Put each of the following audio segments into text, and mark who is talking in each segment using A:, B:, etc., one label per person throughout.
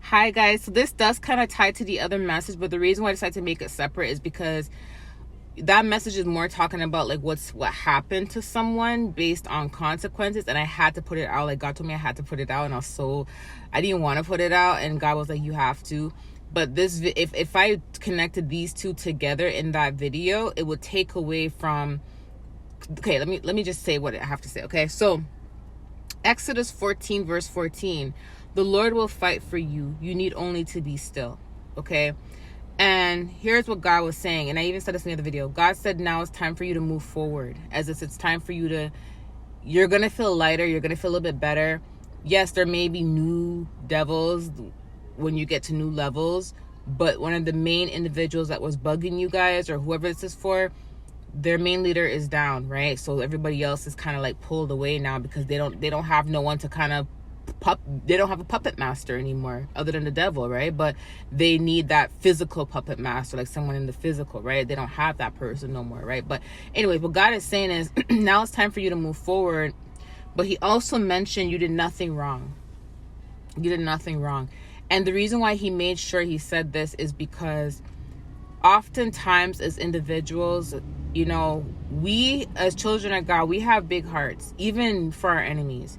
A: Hi guys, so this does kind of tie to the other message, but the reason why I decided to make it separate is because that message is more talking about like what happened to someone based on consequences, and I had to put it out. Like God told me I had to put it out, and I didn't want to put it out, and God was like, you have to. But this, if I connected these two together in that video, it would take away from. Okay, let me just say what I have to say. Okay, so Exodus 14 verse 14, the Lord will fight for you. You need only to be still. Okay. And here's what God was saying. And I even said this in the other video. God said, now it's time for you to move forward. As it's time for you to, you're going to feel lighter. You're going to feel a little bit better. Yes, there may be new devils when you get to new levels. But one of the main individuals that was bugging you guys, or whoever this is for, their main leader is down, right? So everybody else is kind of like pulled away now because they don't have no one to kind of they don't have a puppet master anymore other than the devil, right? But they need that physical puppet master, like someone in the physical, right? They don't have that person no more, right? But anyway, what God is saying is now it's time for you to move forward. But he also mentioned you did nothing wrong. You did nothing wrong. And the reason why he made sure he said this is because oftentimes as individuals, you know, we as children of God, we have big hearts, even for our enemies.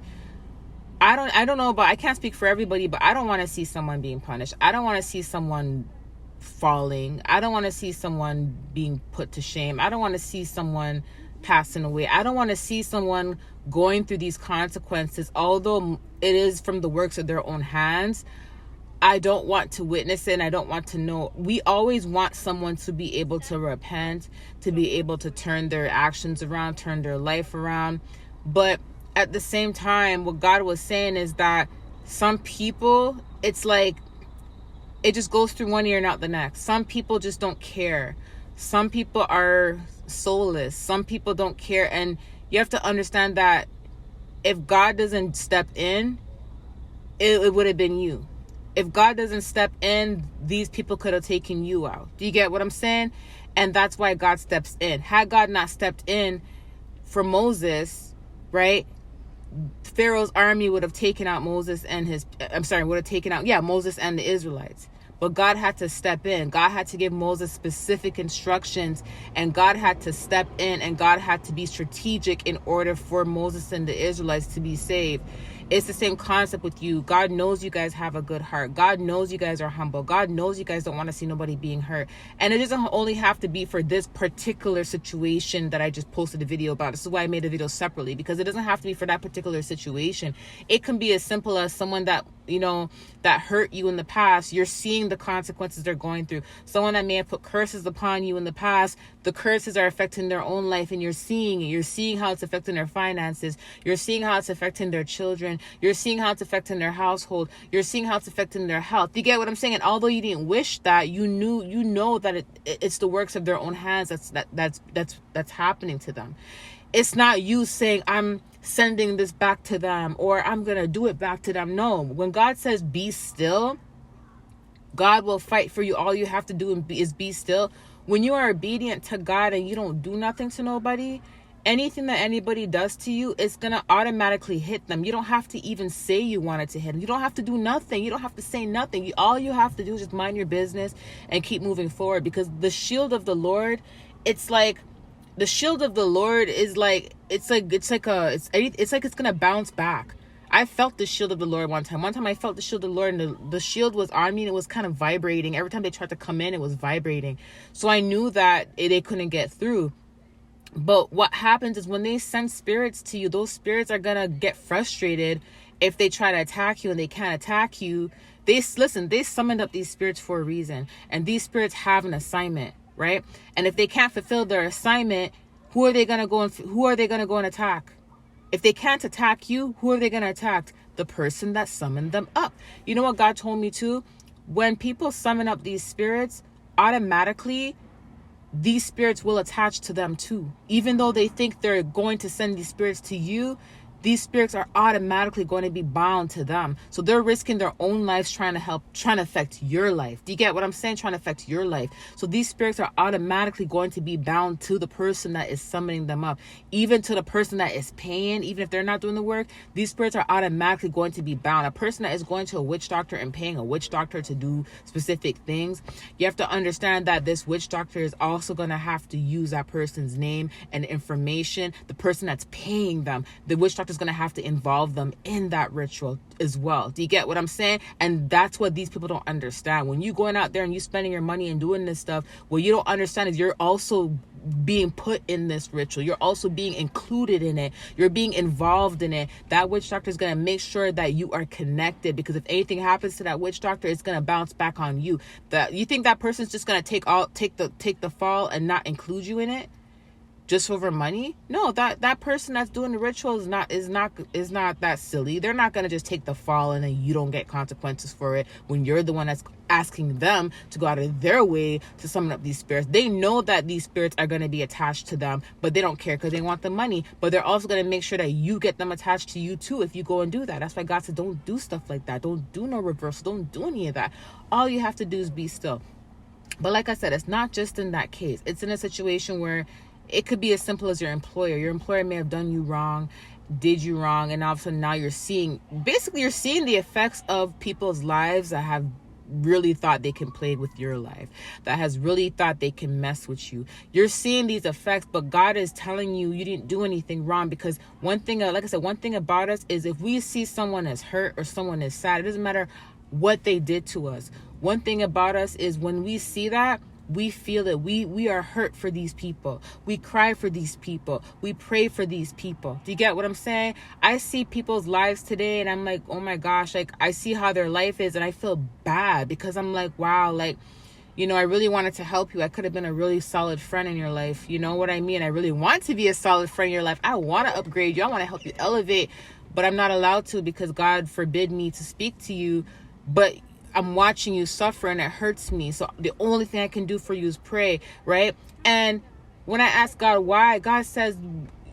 A: I don't know, but I can't speak for everybody, but I don't want to see someone being punished. I don't want to see someone falling. I don't want to see someone being put to shame. I don't want to see someone passing away. I don't want to see someone going through these consequences, although it is from the works of their own hands. I don't want to witness it, and I don't want to know. We always want someone to be able to repent, to be able to turn their actions around, turn their life around. But at the same time, what God was saying is that some people, it's like it just goes through one ear and out the next. Some people just don't care. Some people are soulless. Some people don't care. And you have to understand that if God doesn't step in, it would have been you. If God doesn't step in, these people could have taken you out. Do you get what I'm saying? And that's why God steps in. Had God not stepped in for Moses, right, Pharaoh's army would have taken out Moses and Moses and the Israelites. But God had to step in. God had to give Moses specific instructions, and God had to step in, and God had to be strategic in order for Moses and the Israelites to be saved. It's the same concept with you. God knows you guys have a good heart. God knows you guys are humble. God knows you guys don't want to see nobody being hurt. And it doesn't only have to be for this particular situation that I just posted a video about. This is why I made a video separately, because it doesn't have to be for that particular situation. It can be as simple as someone that, you know, that hurt you in the past. You're seeing the consequences they're going through. Someone that may have put curses upon you in the past, the curses are affecting their own life, and you're seeing it. You're seeing how it's affecting their finances. You're seeing how it's affecting their children. You're seeing how it's affecting their household. You're seeing how it's affecting their health. You get what I'm saying? And although you didn't wish that, you know that it's the works of their own hands that's happening to them. It's not you saying, I'm sending this back to them, or I'm going to do it back to them. No, when God says be still, God will fight for you. All you have to do is be still. When you are obedient to God and you don't do nothing to nobody, anything that anybody does to you, it's going to automatically hit them. You don't have to even say you wanted to hit them. You don't have to do nothing. You don't have to say nothing. All you have to do is just mind your business and keep moving forward, because the shield of the Lord, it's like the shield of the Lord is like, it's like it's going to bounce back. I felt the shield of the Lord one time. I felt the shield of the Lord, and the shield was on me, and it was kind of vibrating. Every time they tried to come in, it was vibrating. So I knew that they couldn't get through. But what happens is when they send spirits to you, those spirits are going to get frustrated if they try to attack you and they can't attack you. They summoned up these spirits for a reason, and these spirits have an assignment, right? And if they can't fulfill their assignment, who are they going to go and attack? If they can't attack you, who are they going to attack? The person that summoned them up. You know what God told me too? When people summon up these spirits, automatically these spirits will attach to them too. Even though they think they're going to send these spirits to you, these spirits are automatically going to be bound to them. So they're risking their own lives trying to affect your life. Do you get what I'm saying? Trying to affect your life. So these spirits are automatically going to be bound to the person that is summoning them up, even to the person that is paying. Even if they're not doing the work, these spirits are automatically going to be bound. A person that is going to a witch doctor and paying a witch doctor to do specific things, you have to understand that this witch doctor is also going to have to use that person's name and information. The person that's paying them, the witch doctor is going to have to involve them in that ritual as well. Do you get what I'm saying? And that's what these people don't understand. When you going out there and you spending your money and doing this stuff, what you don't understand is you're also being put in this ritual. You're also being included in it. You're being involved in it. That witch doctor is going to make sure that you are connected, because if anything happens to that witch doctor, it's going to bounce back on you. That you think that person's just going to take the fall and not include you in it just over money? No, that person that's doing the ritual is not that silly. They're not going to just take the fall and then you don't get consequences for it when you're the one that's asking them to go out of their way to summon up these spirits. They know that these spirits are going to be attached to them, but they don't care because they want the money. But they're also going to make sure that you get them attached to you too if you go and do that. That's why God said don't do stuff like that. Don't do no reversal. Don't do any of that. All you have to do is be still. But like I said, it's not just in that case. It's in a situation where it could be as simple as your employer. Your employer may have done you wrong, did you wrong, and all of a sudden now you're seeing the effects of people's lives that have really thought they can play with your life, that has really thought they can mess with you. You're seeing these effects, but God is telling you you didn't do anything wrong. Because one thing, like I said, one thing about us is if we see someone is hurt or someone is sad, it doesn't matter what they did to us. One thing about us is when we see that, we feel that we are hurt for these people. We cry for these people. We pray for these people. Do you get what I'm saying? I see people's lives today and I'm like, oh my gosh, like I see how their life is and I feel bad because I'm like, wow, like, you know, I really wanted to help you. I could have been a really solid friend in your life. You know what I mean? I really want to be a solid friend in your life. I want to upgrade you. I want to help you elevate, but I'm not allowed to because God forbid me to speak to you. But I'm watching you suffer and it hurts me. So the only thing I can do for you is pray, right? And when I ask God why, God says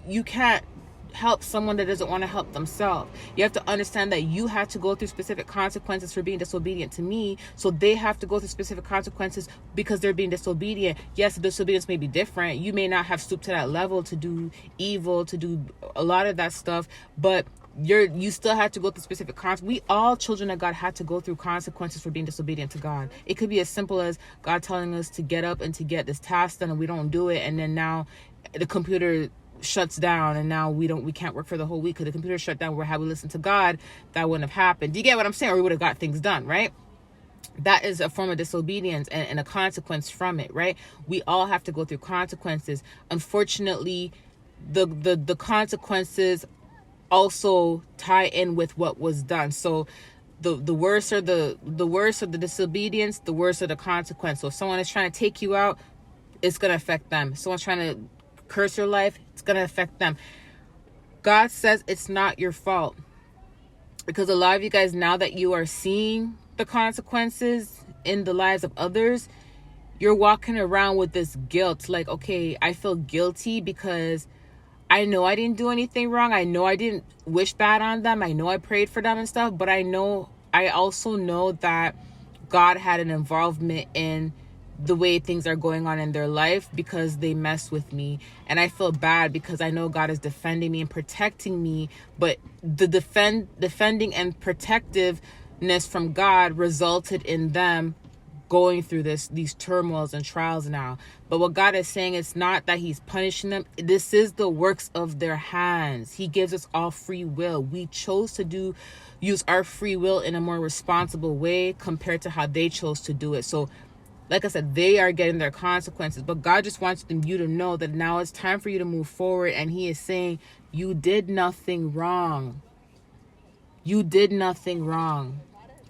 A: you can't help someone that doesn't want to help themselves. You have to understand that you have to go through specific consequences for being disobedient to me. So they have to go through specific consequences because they're being disobedient. Yes, the disobedience may be different. You may not have stooped to that level to do evil, to do a lot of that stuff, but you still had to go through specific consequences. We all children of God had to go through consequences for being disobedient to God. It could be as simple as God telling us to get up and to get this task done and we don't do it, and then now the computer shuts down and now we can't work for the whole week because the computer shut down. Where had we listened to God, that wouldn't have happened. Do you get what I'm saying? Or we would have got things done, right? That is a form of disobedience and a consequence from it, right? We all have to go through consequences. Unfortunately, the consequences also tie in with what was done. So the worse are the disobedience, the worse are the consequence. So if someone is trying to take you out, it's going to affect them. If someone's trying to curse your life, it's going to affect them. God says it's not your fault, because a lot of you guys, now that you are seeing the consequences in the lives of others, you're walking around with this guilt. Like, okay, I feel guilty because I know I didn't do anything wrong. I know I didn't wish bad on them. I know I prayed for them and stuff, but I also know that God had an involvement in the way things are going on in their life because they messed with me. And I feel bad because I know God is defending me and protecting me, but the defending and protectiveness from God resulted in them going through these turmoils and trials now. But what God is saying, it's not that he's punishing them. This is the works of their hands. He gives us all free will. We chose to use our free will in a more responsible way compared to how they chose to do it. So like I said, they are getting their consequences, but God just wants you to know that now it's time for you to move forward. And he is saying, you did nothing wrong. You did nothing wrong.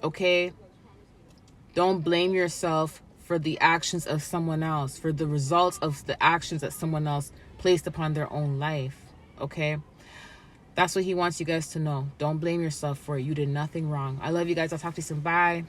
A: Okay? Don't blame yourself for the actions of someone else, for the results of the actions that someone else placed upon their own life. Okay? That's what he wants you guys to know. Don't blame yourself for it. You did nothing wrong. I love you guys. I'll talk to you soon. Bye.